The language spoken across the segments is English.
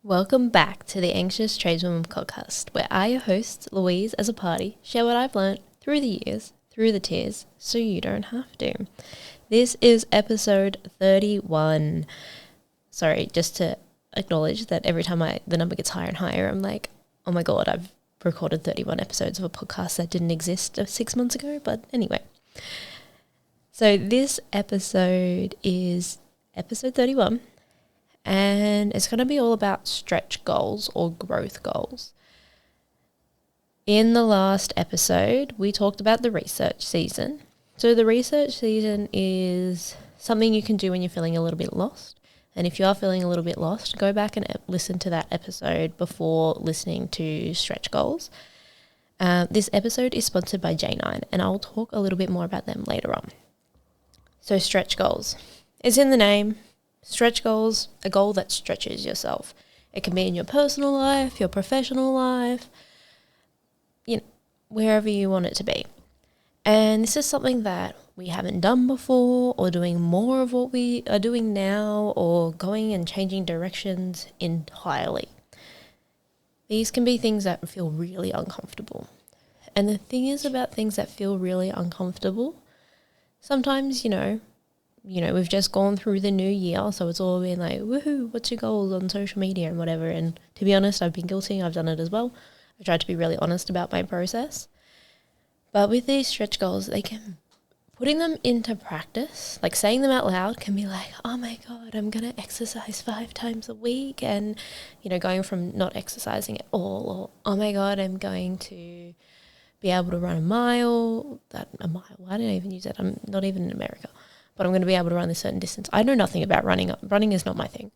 Welcome back to the Anxious Tradeswoman podcast, where I, your host, Louise, as a party, share what I've learnt through the years, through the tears, so you don't have to. This is episode 31. Sorry, just to acknowledge that every time the number gets higher and higher, I'm like, oh my God, I've recorded 31 episodes of a podcast that didn't exist 6 months ago. But anyway, so this episode is episode 31. And it's going to be all about stretch goals or growth goals. In the last episode, we talked about the research season. So the research season is something you can do when you're feeling a little bit lost. And if you are feeling a little bit lost, go back and listen to that episode before listening to stretch goals. This episode is sponsored by Jnine, and I'll talk a little bit more about them later on. So stretch goals. It's in the name. Stretch goals, a goal that stretches yourself. It can be in your personal life, your professional life, wherever you want it to be. And this is something that we haven't done before, or doing more of what we are doing now, or going and changing directions entirely. These can be things that feel really uncomfortable. And the thing is about things that feel really uncomfortable, sometimes, we've just gone through the new year, so it's all been like, woohoo, what's your goals on social media and whatever. And to be honest, I've been guilty. I've done it as well. I tried to be really honest about my process. But with these stretch goals, putting them into practice, like saying them out loud, can be like, oh my God, I'm going to exercise 5 times a week. And, going from not exercising at all, or, oh my God, I'm going to be able to run a mile. Why did I even use that? I'm not even in America. But I'm going to be able to run this certain distance. I know nothing about running. Running is not my thing.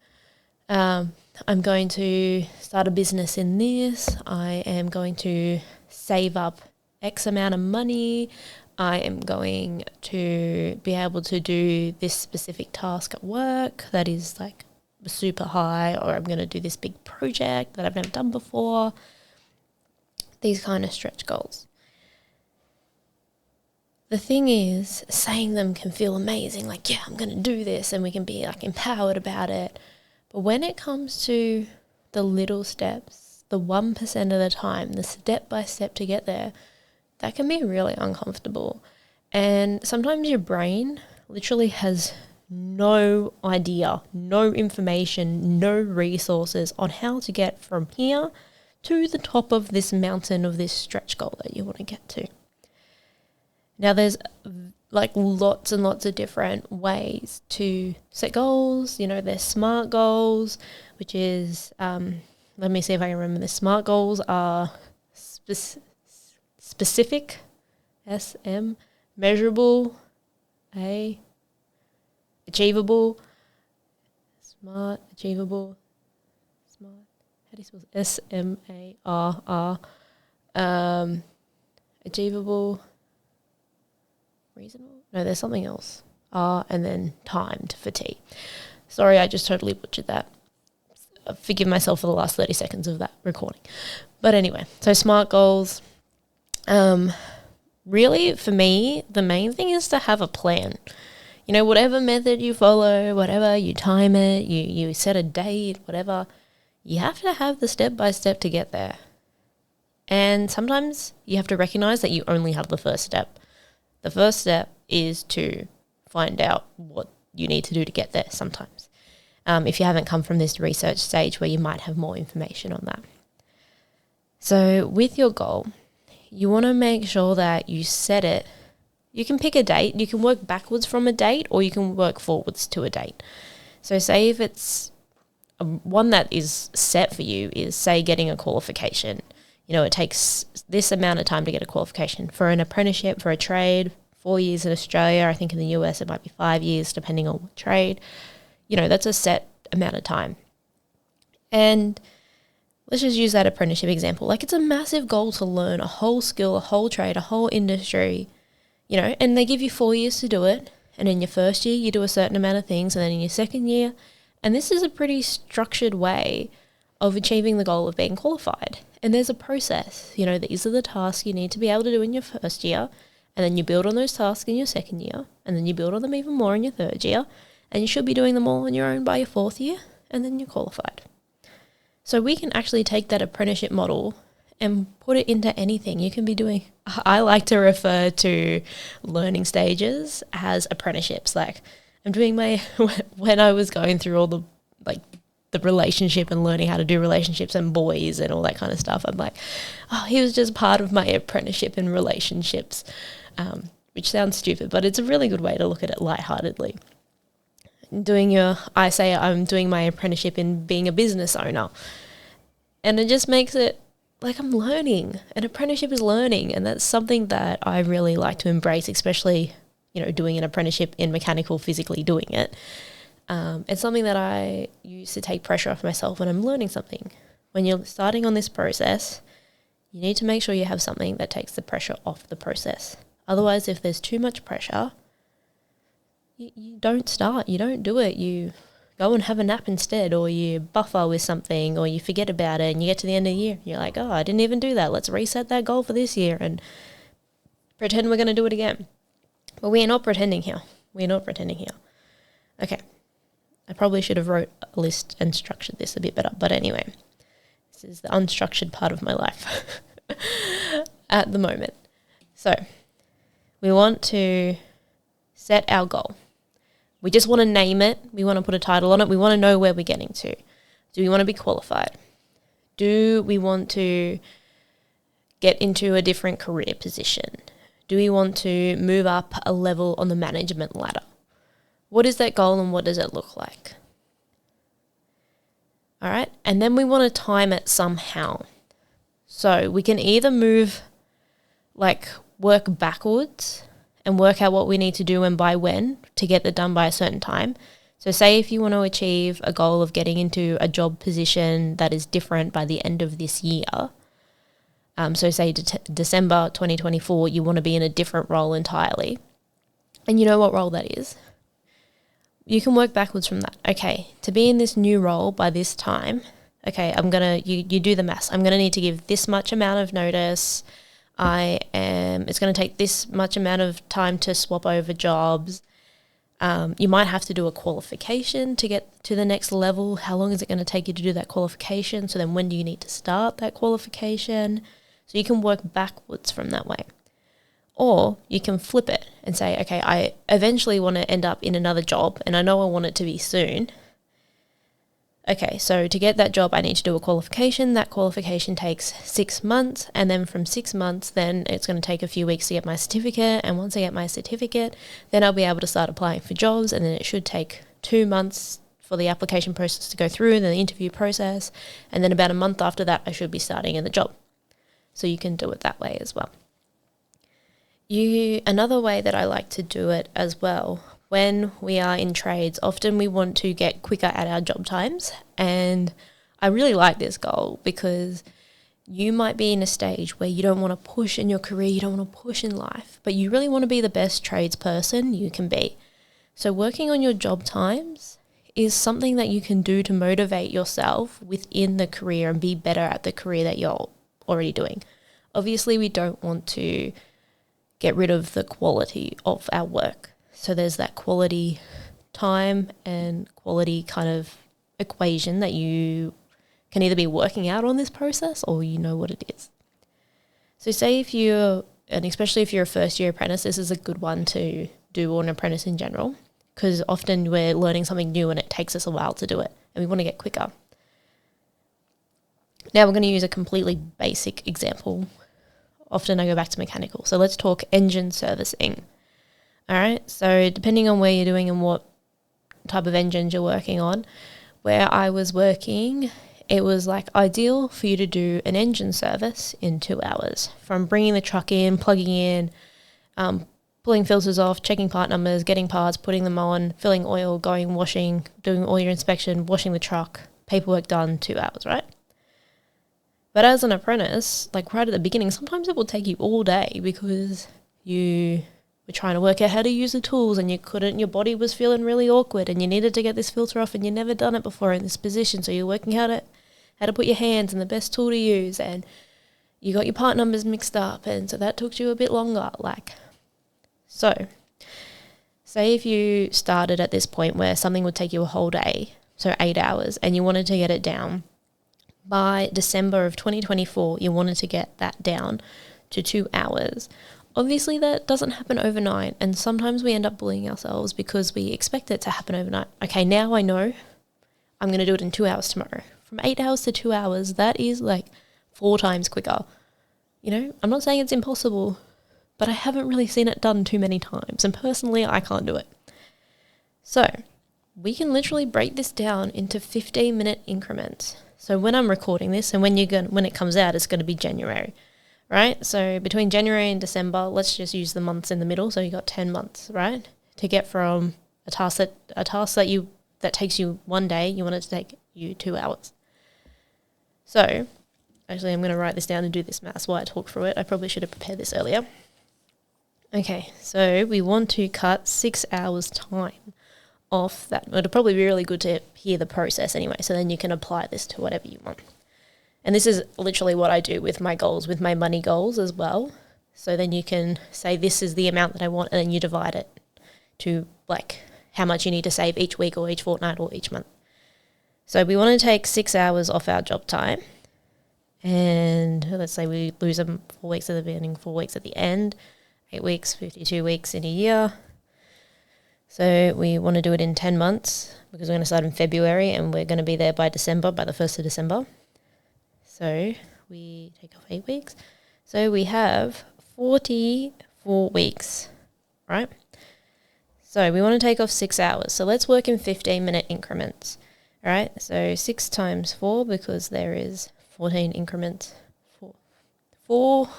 I'm going to start a business in this. I am going to save up X amount of money. I am going to be able to do this specific task at work that is like super high, or I'm going to do this big project that I've never done before. These kind of stretch goals. The thing is, saying them can feel amazing, like, yeah, I'm going to do this, and we can be like empowered about it. But when it comes to the little steps, the 1% of the time, the step by step to get there, that can be really uncomfortable. And sometimes your brain literally has no idea, no information, no resources on how to get from here to the top of this mountain of this stretch goal that you want to get to. Now, there's like lots and lots of different ways to set goals. There's SMART goals, which is, let me see if I can remember this. SMART goals are specific, SM, measurable, A, achievable, SMART, achievable, SMART, how do you spell it? SMARR, achievable, reasonable? No, there's something else. And then timed for T. Sorry, I just totally butchered that. Forgive myself for the last 30 seconds of that recording. But anyway, so SMART goals. Really, for me, the main thing is to have a plan. Whatever method you follow, whatever, you time it, you set a date, whatever, you have to have the step-by-step to get there. And sometimes you have to recognize that you only have the first step. The first step is to find out what you need to do to get there sometimes. If you haven't come from this research stage where you might have more information on that. So with your goal, you want to make sure that you set it. You can pick a date. You can work backwards from a date, or you can work forwards to a date. So say if it's one that is set for you is, say, getting a qualification. It takes this amount of time to get a qualification. For an apprenticeship, for a trade, 4 years in Australia. I think in the US it might be 5 years, depending on what trade. That's a set amount of time. And let's just use that apprenticeship example. Like, it's a massive goal to learn a whole skill, a whole trade, a whole industry, and they give you 4 years to do it. And in your first year, you do a certain amount of things. And then in your second year, and this is a pretty structured way of achieving the goal of being qualified. And there's a process. These are the tasks you need to be able to do in your first year, and then you build on those tasks in your second year, and then you build on them even more in your third year, and you should be doing them all on your own by your fourth year, and then you're qualified. So we can actually take that apprenticeship model and put it into anything you can be doing. I like to refer to learning stages as apprenticeships. Like I'm doing when I was going through all the relationship and learning how to do relationships and boys and all that kind of stuff, I'm like, oh, he was just part of my apprenticeship in relationships, which sounds stupid, but it's a really good way to look at it lightheartedly. I say I'm doing my apprenticeship in being a business owner, and it just makes it like I'm learning. An apprenticeship is learning, and that's something that I really like to embrace, especially, doing an apprenticeship in mechanical, physically doing it. It's something that I use to take pressure off myself when I'm learning something. When you're starting on this process, you need to make sure you have something that takes the pressure off the process. Otherwise, if there's too much pressure, you don't start, you don't do it, you go and have a nap instead, or you buffer with something, or you forget about it, and you get to the end of the year, you're like, oh, I didn't even do that, let's reset that goal for this year and pretend we're going to do it again. But we are not pretending here. Okay. I probably should have wrote a list and structured this a bit better. But anyway, this is the unstructured part of my life at the moment. So we want to set our goal. We just want to name it. We want to put a title on it. We want to know where we're getting to. Do we want to be qualified? Do we want to get into a different career position? Do we want to move up a level on the management ladder? What is that goal and what does it look like? All right. And then we want to time it somehow. So we can either work backwards and work out what we need to do and by when to get it done by a certain time. So say if you want to achieve a goal of getting into a job position that is different by the end of this year. So say December 2024, you want to be in a different role entirely. And you know what role that is. You can work backwards from that. Okay, to be in this new role by this time, okay, you do the maths. I'm going to need to give this much amount of notice. It's going to take this much amount of time to swap over jobs. You might have to do a qualification to get to the next level. How long is it going to take you to do that qualification? So then when do you need to start that qualification? So you can work backwards from that way. Or you can flip it and say, okay, I eventually want to end up in another job and I know I want it to be soon. Okay, so to get that job, I need to do a qualification. That qualification takes 6 months. And then from 6 months, then it's going to take a few weeks to get my certificate. And once I get my certificate, then I'll be able to start applying for jobs. And then it should take 2 months for the application process to go through and then the interview process. And then about a month after that, I should be starting in the job. So you can do it that way as well. Another way that I like to do it as well, when we are in trades, often we want to get quicker at our job times. And I really like this goal because you might be in a stage where you don't want to push in your career, you don't want to push in life, but you really want to be the best tradesperson you can be. So working on your job times is something that you can do to motivate yourself within the career and be better at the career that you're already doing. Obviously, we don't want to get rid of the quality of our work. So there's that quality time and quality kind of equation that you can either be working out on this process or you know what it is. So say and especially if you're a first year apprentice, this is a good one to do, or an apprentice in general, because often we're learning something new and it takes us a while to do it and we want to get quicker. Now we're going to use a completely basic example. Often I go back to mechanical. So let's talk engine servicing. All right. So depending on where you're doing and what type of engines you're working on, where I was working, it was like ideal for you to do an engine service in 2 hours, from bringing the truck in, plugging in, pulling filters off, checking part numbers, getting parts, putting them on, filling oil, going washing, doing all your inspection, washing the truck, paperwork done, 2 hours, right? But as an apprentice, like right at the beginning, sometimes it will take you all day because you were trying to work out how to use the tools and you couldn't, your body was feeling really awkward and you needed to get this filter off and you'd never done it before in this position. So you're working how to put your hands and the best tool to use, and you got your part numbers mixed up, and so that took you a bit longer. So say if you started at this point where something would take you a whole day, so 8 hours, and you wanted to get it down by December of 2024, you wanted to get that down to 2 hours. Obviously, that doesn't happen overnight, and sometimes we end up bullying ourselves because we expect it to happen overnight. Okay, now I know I'm going to do it in 2 hours tomorrow. From 8 hours to 2 hours, that is like 4 times quicker. You know, I'm not saying it's impossible, but I haven't really seen it done too many times, and personally, I can't do it. So, we can literally break this down into 15-minute increments. So when I'm recording this, and when it comes out, it's going to be January, right? So between January and December, let's just use the months in the middle. So you got 10 months, right? To get from a task that takes you 1 day, you want it to take you 2 hours. So, actually, I'm going to write this down and do this math while I talk through it. I probably should have prepared this earlier. Okay, so we want to cut 6 hours time off that. It'll probably be really good to hear the process anyway, so then you can apply this to whatever you want. And this is literally what I do with my goals, with my money goals as well. So then you can say this is the amount that I want, and then you divide it to like how much you need to save each week or each fortnight or each month. So we want to take 6 hours off our job time, and let's say we lose them 4 weeks at the beginning, 4 weeks at the end, 8 weeks, 52 weeks in a year. So we want to do it in 10 months because we're going to start in February and we're going to be there by December, by the 1st of December. So we take off 8 weeks. So we have 44 weeks, right? So we want to take off 6 hours. So let's work in 15-minute increments, right? So 6 times 4, because there is 14 increments, four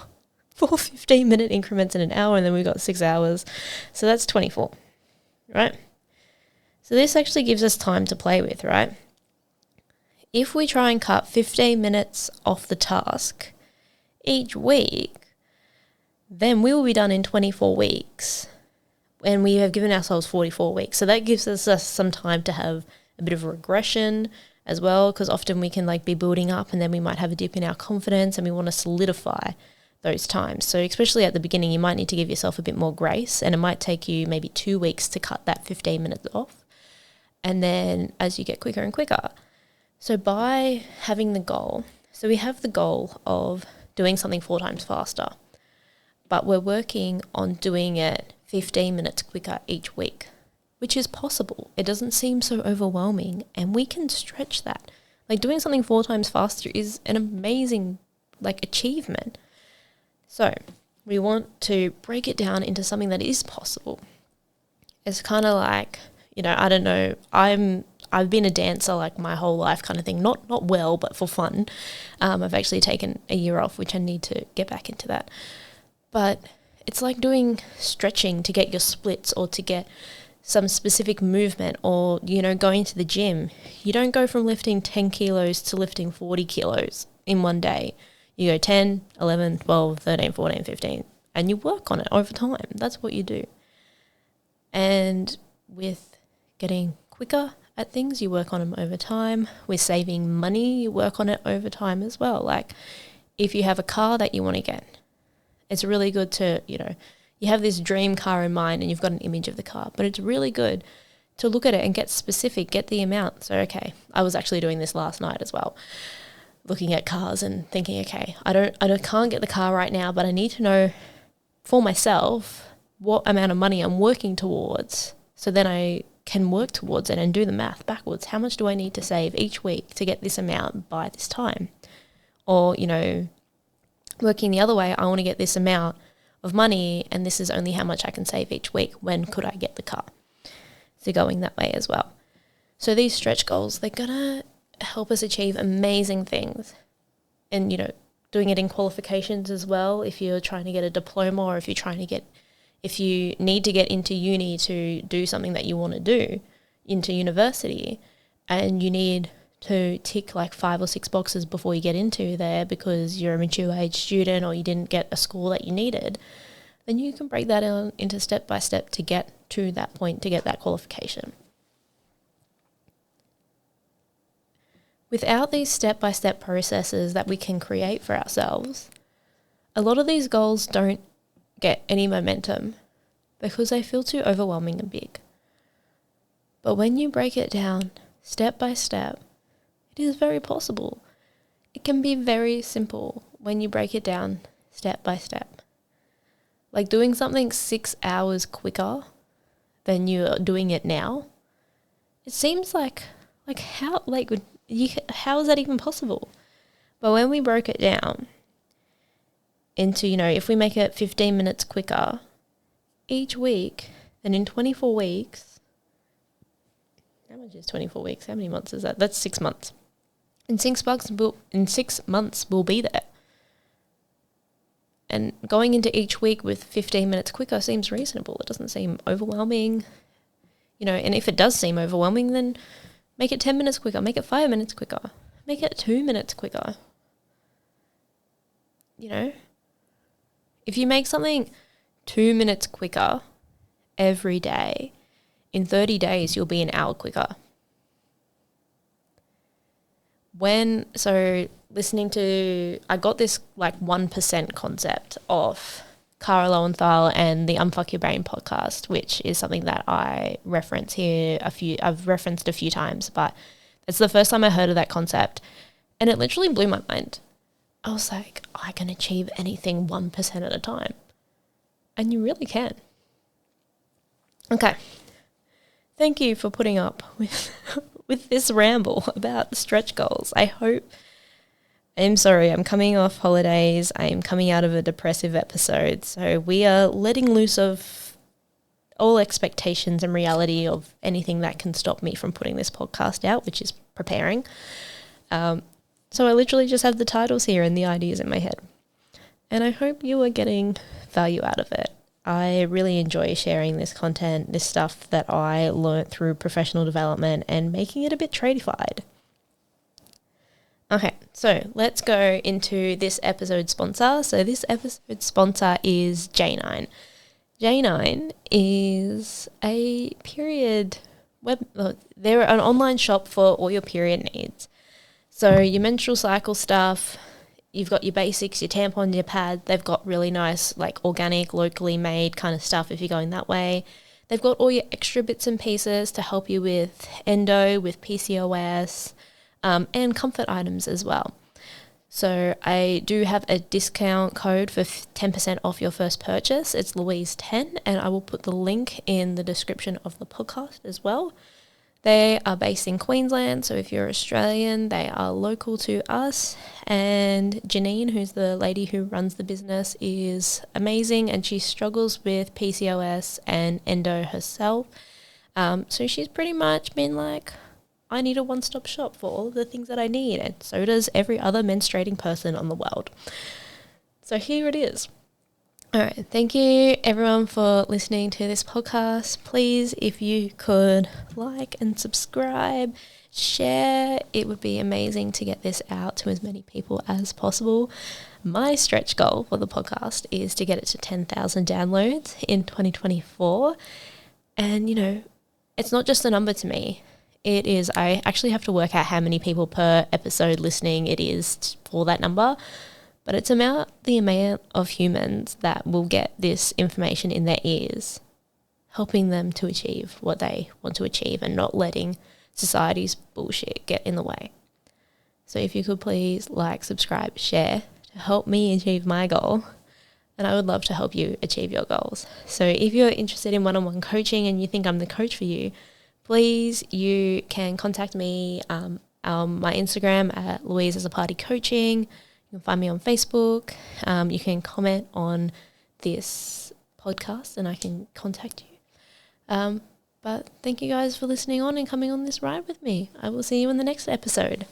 15-minute increments in an hour, and then we've got 6 hours. So that's 24. Right? So this actually gives us time to play with, right? If we try and cut 15 minutes off the task each week, then we will be done in 24 weeks. And we have given ourselves 44 weeks. So that gives us some time to have a bit of regression as well, because often we can like be building up and then we might have a dip in our confidence and we want to solidify those times. So especially at the beginning, you might need to give yourself a bit more grace, and it might take you maybe 2 weeks to cut that 15 minutes off. And then as you get quicker and quicker. So by having the goal, so we have the goal of doing something 4 times faster, but we're working on doing it 15 minutes quicker each week, which is possible. It doesn't seem so overwhelming, and we can stretch that. Like doing something 4 times faster is an amazing like achievement. So we want to break it down into something that is possible. It's kind of like, you know, I don't know, I've been a dancer like my whole life kind of thing, not well, but for fun. I've actually taken a year off, which I need to get back into that. But it's like doing stretching to get your splits or to get some specific movement, or, you know, going to the gym. You don't go from lifting 10 kilos to lifting 40 kilos in one day. You go 10, 11, 12, 13, 14, 15, and you work on it over time. That's what you do. And with getting quicker at things, you work on them over time. With saving money, you work on it over time as well. Like if you have a car that you want to get, it's really good to, you know, you have this dream car in mind and you've got an image of the car, but it's really good to look at it and get specific, get the amount. So, okay, I was actually doing this last night as well, looking at cars and thinking, okay, I can't get the car right now, but I need to know for myself what amount of money I'm working towards, so then I can work towards it and do the math backwards. How much do I need to save each week to get this amount by this time? Or, you know, working the other way, I want to get this amount of money and this is only how much I can save each week. When could I get the car? So going that way as well. So these stretch goals, they're going to help us achieve amazing things. And, you know, doing it in qualifications as well. If you're trying to get a diploma, or if you need to get into uni to do something that you want to do, into university, and you need to tick like 5 or 6 boxes before you get into there because you're a mature age student or you didn't get a score that you needed, then you can break that down into step by step to get to that point, to get that qualification. Without these step-by-step processes that we can create for ourselves, a lot of these goals don't get any momentum because they feel too overwhelming and big. But when you break it down step by step, it is very possible. It can be very simple when you break it down step by step. Like doing something 6 hours quicker than you're doing it now. It seems like how is that even possible? But when we broke it down into, if we make it 15 minutes quicker each week, then in 24 weeks, how much is 24 weeks? How many months is that? That's 6 months. In 6 months, we'll be there. And going into each week with 15 minutes quicker seems reasonable. It doesn't seem overwhelming. And if it does seem overwhelming, then make it 10 minutes quicker. Make it 5 minutes quicker. Make it 2 minutes quicker. If you make something 2 minutes quicker every day, in 30 days, you'll be an hour quicker. I got this 1% concept of Cara Lowenthal and the Unfuck Your Brain podcast, which is something that I reference here I've referenced a few times, but it's the first time I heard of that concept, and it literally blew my mind. I was like, I can achieve anything 1% at a time. And you really can. Okay. Thank you for putting up with this ramble about stretch goals. I'm sorry, I'm coming off holidays. I'm coming out of a depressive episode. So we are letting loose of all expectations and reality of anything that can stop me from putting this podcast out, which is preparing. So I literally just have the titles here and the ideas in my head. And I hope you are getting value out of it. I really enjoy sharing this content, this stuff that I learnt through professional development and making it a bit tradified. Okay, so let's go into this episode sponsor. So this episode sponsor is Jnine. Jnine is a they're an online shop for all your period needs. So your menstrual cycle stuff, you've got your basics, your tampon, your pad. They've got really nice, organic, locally made kind of stuff if you're going that way. They've got all your extra bits and pieces to help you with endo, with PCOS, and comfort items as well. So I do have a discount code for 10% off your first purchase. It's Louise10, and I will put the link in the description of the podcast as well. They are based in Queensland, so if you're Australian, they are local to us. And Jnine, who's the lady who runs the business, is amazing, and she struggles with PCOS and endo herself. So she's pretty much been like, I need a one-stop shop for all of the things that I need, and so does every other menstruating person on the world. So here it is. All right, thank you everyone for listening to this podcast. Please, if you could like and subscribe, share, it would be amazing to get this out to as many people as possible. My stretch goal for the podcast is to get it to 10,000 downloads in 2024. And, it's not just a number to me. It is, I actually have to work out how many people per episode listening it is for that number. But it's about the amount of humans that will get this information in their ears, helping them to achieve what they want to achieve and not letting society's bullshit get in the way. So if you could please subscribe, share to help me achieve my goal, and I would love to help you achieve your goals. So if you're interested in one-on-one coaching and you think I'm the coach for you, please, you can contact me on my Instagram at Louise as a Party Coaching. You can find me on Facebook. You can comment on this podcast and I can contact you. But thank you guys for listening on and coming on this ride with me. I will see you in the next episode.